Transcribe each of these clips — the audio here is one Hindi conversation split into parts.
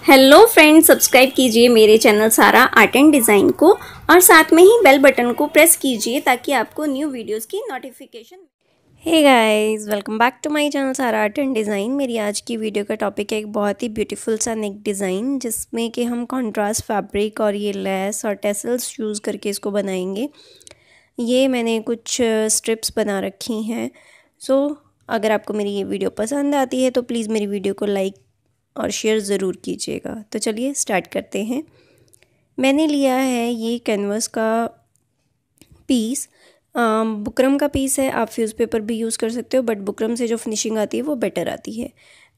हेलो फ्रेंड्स, सब्सक्राइब कीजिए मेरे channel Sara art and design को और साथ में ही बेल बटन को प्रेस कीजिए ताकि आपको न्यू वीडियोस की notification. Hey guys, welcome back to my channel Sara art and design. मेरी आज की वीडियो का टॉपिक है एक बहुत ही ब्यूटीफुल सा नेक डिज़ाइन जिसमें कि हम कॉन्ट्रास्ट फैब्रिक और ये लेस और टेसल्स यूज़ करके इसको बनाएंगे। ये मैंने कुछ स्ट्रिप्स बना रखी हैं। अगर आपको मेरी ये वीडियो पसंद आती है तो प्लीज़ मेरी वीडियो को लाइक और शेयर ज़रूर कीजिएगा। तो चलिए स्टार्ट करते हैं। मैंने लिया है ये कैनवस का पीस, बुकरम का पीस है। आप फ्यूज़ पेपर भी यूज़ कर सकते हो, बट बुकरम से जो फिनिशिंग आती है वो बेटर आती है।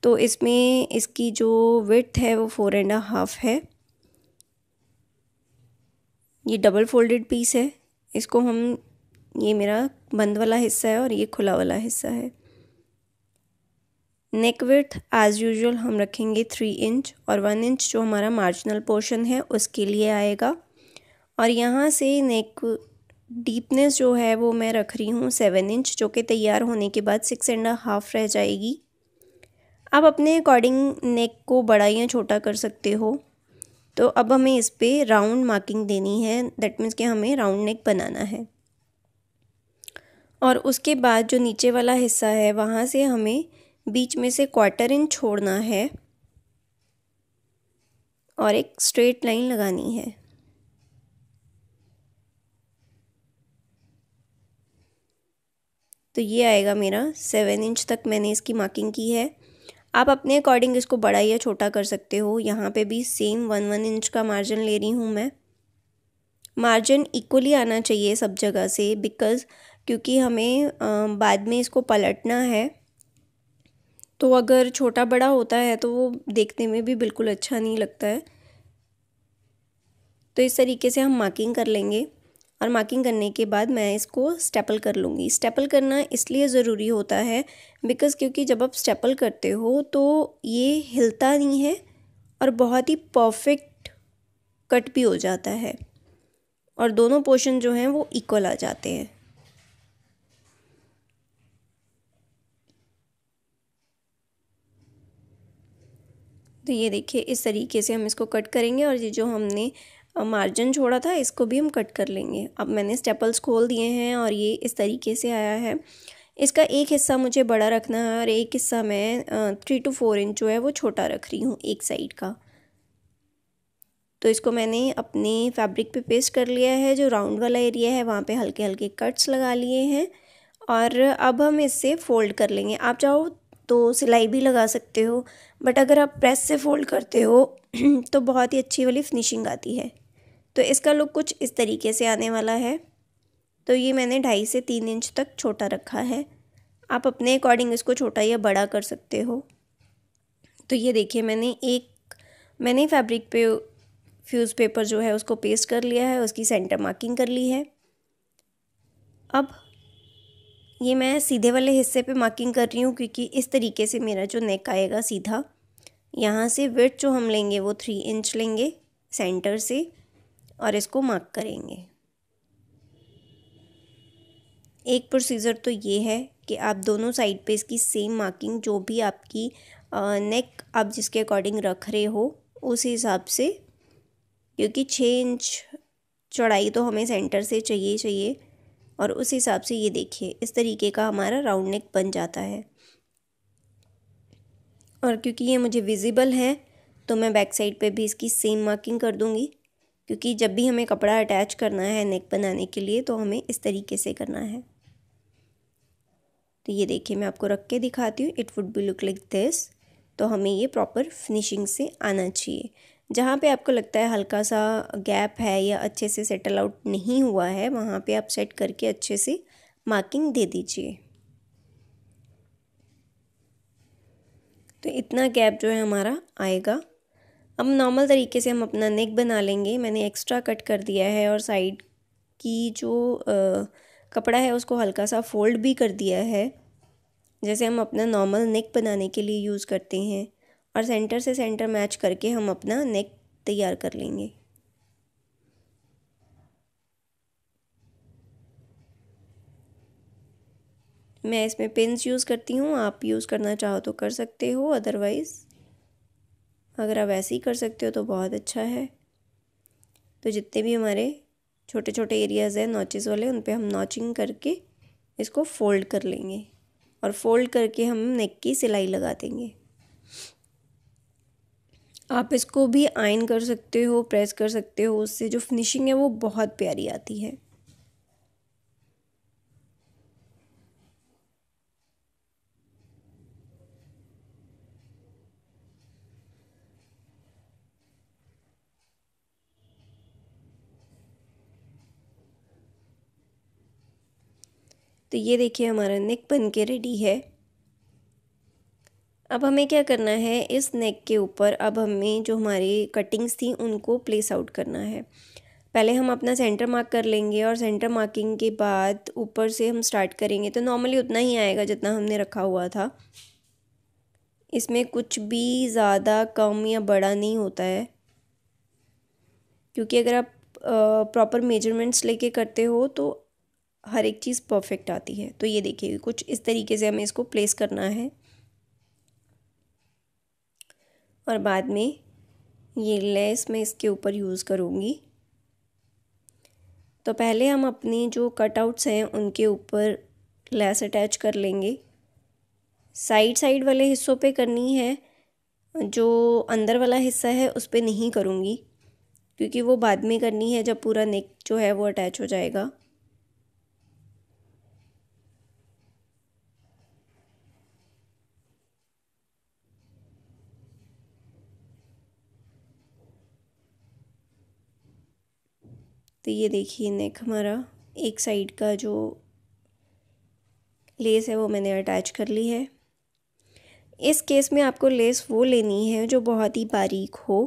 तो इसमें इसकी जो विड्थ है वो 4.5 है। ये डबल फोल्डेड पीस है। इसको हम, ये मेरा बंद वाला हिस्सा है और ये खुला वाला हिस्सा है। नेक विड्थ एज़ यूजुअल हम रखेंगे 3 इंच और 1 इंच जो हमारा मार्जिनल पोर्शन है उसके लिए आएगा। और यहाँ से नेक डीपनेस जो है वो मैं रख रही हूँ 7 इंच, जो कि तैयार होने के बाद 6.5 रह जाएगी। आप अपने अकॉर्डिंग नेक को बड़ा या छोटा कर सकते हो। तो अब हमें इस पर राउंड मार्किंग देनी है, दैट मीन्स कि हमें राउंड नेक बनाना है। और उसके बाद जो नीचे वाला हिस्सा है वहाँ से हमें बीच में से 1/4 इंच छोड़ना है और एक स्ट्रेट लाइन लगानी है। तो ये आएगा मेरा 7 इंच तक मैंने इसकी मार्किंग की है। आप अपने अकॉर्डिंग इसको बड़ा या छोटा कर सकते हो। यहाँ पे भी सेम 1 इंच का मार्जिन ले रही हूँ मैं। मार्जिन इक्वली आना चाहिए सब जगह से, क्योंकि हमें बाद में इसको पलटना है। तो अगर छोटा बड़ा होता है तो वो देखने में भी बिल्कुल अच्छा नहीं लगता है। तो इस तरीके से हम मार्किंग कर लेंगे और मार्किंग करने के बाद मैं इसको स्टेपल कर लूँगी। स्टेपल करना इसलिए ज़रूरी होता है क्योंकि जब आप स्टेपल करते हो तो ये हिलता नहीं है और बहुत ही परफेक्ट कट भी हो जाता है और दोनों पोर्शन जो हैं वो इक्वल आ जाते हैं। तो ये देखिए, इस तरीके से हम इसको कट करेंगे और ये जो हमने मार्जिन छोड़ा था इसको भी हम कट कर लेंगे। अब मैंने स्टेपल्स खोल दिए हैं और ये इस तरीके से आया है। इसका एक हिस्सा मुझे बड़ा रखना है और एक हिस्सा मैं 3 to 4 इंच जो है वो छोटा रख रही हूँ एक साइड का। तो इसको मैंने अपने फैब्रिक पे पेस्ट कर लिया है। जो राउंड वाला एरिया है वहाँ पे हल्के हल्के कट्स लगा लिए हैं और अब हम इससे फ़ोल्ड कर लेंगे। आप चाहो तो सिलाई भी लगा सकते हो, बट अगर आप प्रेस से फ़ोल्ड करते हो तो बहुत ही अच्छी वाली फिनिशिंग आती है। तो इसका लुक कुछ इस तरीके से आने वाला है। तो ये मैंने 2.5 से 3 इंच तक छोटा रखा है। आप अपने अकॉर्डिंग इसको छोटा या बड़ा कर सकते हो। तो ये देखिए, मैंने फैब्रिक पे फ्यूज़ पेपर जो है उसको पेस्ट कर लिया है, उसकी सेंटर मार्किंग कर ली है। अब ये मैं सीधे वाले हिस्से पे मार्किंग कर रही हूँ क्योंकि इस तरीके से मेरा जो नेक आएगा सीधा। यहाँ से विड्थ जो हम लेंगे वो 3 इंच लेंगे सेंटर से और इसको मार्क करेंगे। एक प्रोसीजर तो ये है कि आप दोनों साइड पे इसकी सेम मार्किंग, जो भी आपकी नेक आप जिसके अकॉर्डिंग रख रहे हो उस हिसाब से, क्योंकि 6 इंच चौड़ाई तो हमें सेंटर से चाहिए और उस हिसाब से ये देखिए इस तरीके का हमारा राउंड नेक बन जाता है। और क्योंकि ये मुझे विजिबल है तो मैं बैक साइड पे भी इसकी सेम मार्किंग कर दूँगी, क्योंकि जब भी हमें कपड़ा अटैच करना है नेक बनाने के लिए तो हमें इस तरीके से करना है। तो ये देखिए, मैं आपको रख के दिखाती हूँ। It would be look like this. तो हमें ये प्रॉपर फिनिशिंग से आना चाहिए। जहाँ पे आपको लगता है हल्का सा गैप है या अच्छे से सेटल आउट नहीं हुआ है वहाँ पे आप सेट करके अच्छे से मार्किंग दे दीजिए। तो इतना गैप जो है हमारा आएगा। अब नॉर्मल तरीके से हम अपना नेक बना लेंगे। मैंने एक्स्ट्रा कट कर दिया है और साइड की जो कपड़ा है उसको हल्का सा फोल्ड भी कर दिया है, जैसे हम अपना नॉर्मल नेक बनाने के लिए यूज़ करते हैं। और सेंटर से सेंटर मैच करके हम अपना नेक तैयार कर लेंगे। मैं इसमें पिन्स यूज़ करती हूँ, आप यूज़ करना चाहो तो कर सकते हो, अदरवाइज़ अगर आप ऐसे ही कर सकते हो तो बहुत अच्छा है। तो जितने भी हमारे छोटे छोटे एरियाज़ हैं नॉचेस वाले, उन पे हम नॉचिंग करके इसको फोल्ड कर लेंगे और फोल्ड करके हम नेक की सिलाई लगा देंगे। आप इसको भी आयरन कर सकते हो, प्रेस कर सकते हो, उससे जो फिनिशिंग है वो बहुत प्यारी आती है। तो ये देखिए हमारा नेक बन के रेडी है। अब हमें क्या करना है, इस नेक के ऊपर अब हमें जो हमारी कटिंग्स थी उनको प्लेस आउट करना है। पहले हम अपना सेंटर मार्क कर लेंगे और सेंटर मार्किंग के बाद ऊपर से हम स्टार्ट करेंगे। तो नॉर्मली उतना ही आएगा जितना हमने रखा हुआ था, इसमें कुछ भी ज़्यादा कम या बड़ा नहीं होता है, क्योंकि अगर आप प्रॉपर मेजरमेंट्स लेके करते हो तो हर एक चीज़ परफेक्ट आती है। तो ये देखिए कुछ इस तरीके से हमें इसको प्लेस करना है और बाद में ये लेस मैं इसके ऊपर यूज़ करूँगी। तो पहले हम अपनी जो कटआउट्स हैं उनके ऊपर लेस अटैच कर लेंगे। साइड साइड वाले हिस्सों पे करनी है, जो अंदर वाला हिस्सा है उस पे नहीं करूँगी, क्योंकि वो बाद में करनी है जब पूरा नेक जो है वो अटैच हो जाएगा। तो ये देखिए नेक हमारा एक साइड का जो लेस है वो मैंने अटैच कर ली है। इस केस में आपको लेस वो लेनी है जो बहुत ही बारीक हो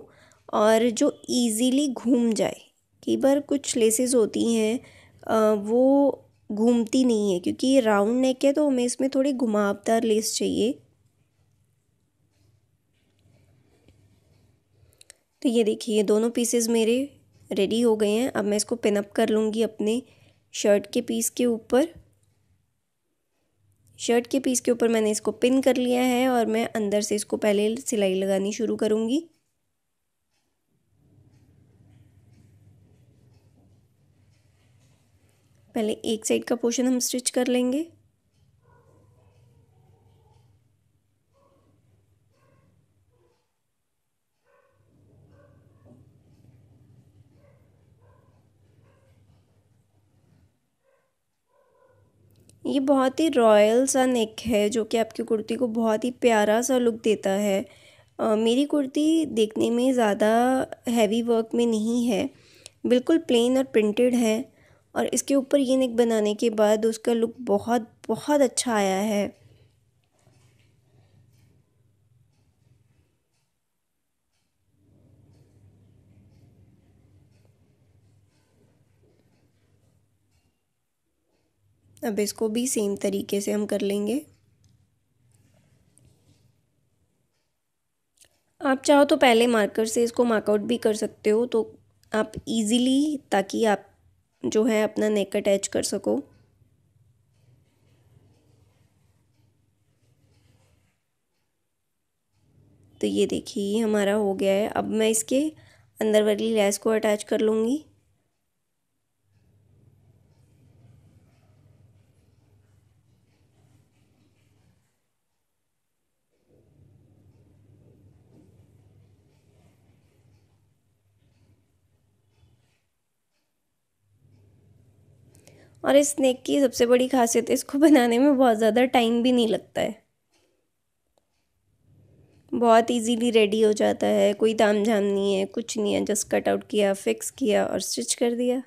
और जो इजीली घूम जाए। कई बार कुछ लेसेस होती हैं वो घूमती नहीं है, क्योंकि ये राउंड नेक है तो हमें इसमें थोड़ी घुमावदार लेस चाहिए। तो ये देखिए दोनों पीसेस मेरे रेडी हो गए हैं। अब मैं इसको पिन अप कर लूँगी अपने शर्ट के पीस के ऊपर। शर्ट के पीस के ऊपर मैंने इसको पिन कर लिया है और मैं अंदर से इसको पहले सिलाई लगानी शुरू करूँगी। पहले एक साइड का पोर्शन हम स्टिच कर लेंगे। ये बहुत ही रॉयल सा नेक है जो कि आपकी कुर्ती को बहुत ही प्यारा सा लुक देता है। मेरी कुर्ती देखने में ज़्यादा हैवी वर्क में नहीं है, बिल्कुल प्लेन और प्रिंटेड है, और इसके ऊपर ये नेक बनाने के बाद उसका लुक बहुत बहुत अच्छा आया है। अब इसको भी सेम तरीके से हम कर लेंगे। आप चाहो तो पहले मार्कर से इसको मार्कआउट भी कर सकते हो, तो आप इजीली, ताकि आप जो है अपना नेक अटैच कर सको। तो ये देखिए हमारा हो गया है। अब मैं इसके अंदर वाली लेस को अटैच कर लूँगी। और इस नेक की सबसे बड़ी खासियत है, इसको बनाने में बहुत ज़्यादा टाइम भी नहीं लगता है, बहुत इजीली रेडी हो जाता है। कोई ताम झाम नहीं है, कुछ नहीं है, जस्ट कट आउट किया, फिक्स किया और स्टिच कर दिया।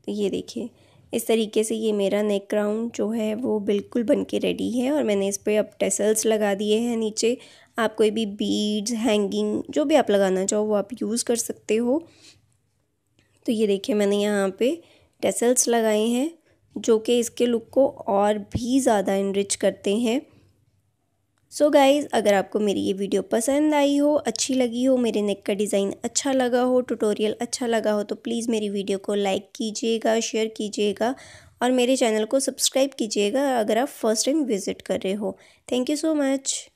तो ये देखिए इस तरीके से ये मेरा नेक क्राउन जो है वो बिल्कुल बन के रेडी है, और मैंने इस पर अब टेसल्स लगा दिए हैं नीचे। आप कोई भी बीड्स, हैंगिंग, जो भी आप लगाना चाहो वो आप यूज़ कर सकते हो। तो ये देखिए मैंने यहाँ पे टेसल्स लगाए हैं जो कि इसके लुक को और भी ज़्यादा इनरिच करते हैं। सो गाइज़, अगर आपको मेरी ये वीडियो पसंद आई हो, अच्छी लगी हो, मेरे नेक का डिज़ाइन अच्छा लगा हो, ट्यूटोरियल अच्छा लगा हो, तो प्लीज़ मेरी वीडियो को लाइक कीजिएगा, शेयर कीजिएगा और मेरे चैनल को सब्सक्राइब कीजिएगा अगर आप फर्स्ट टाइम विज़िट कर रहे हो। Thank you so much.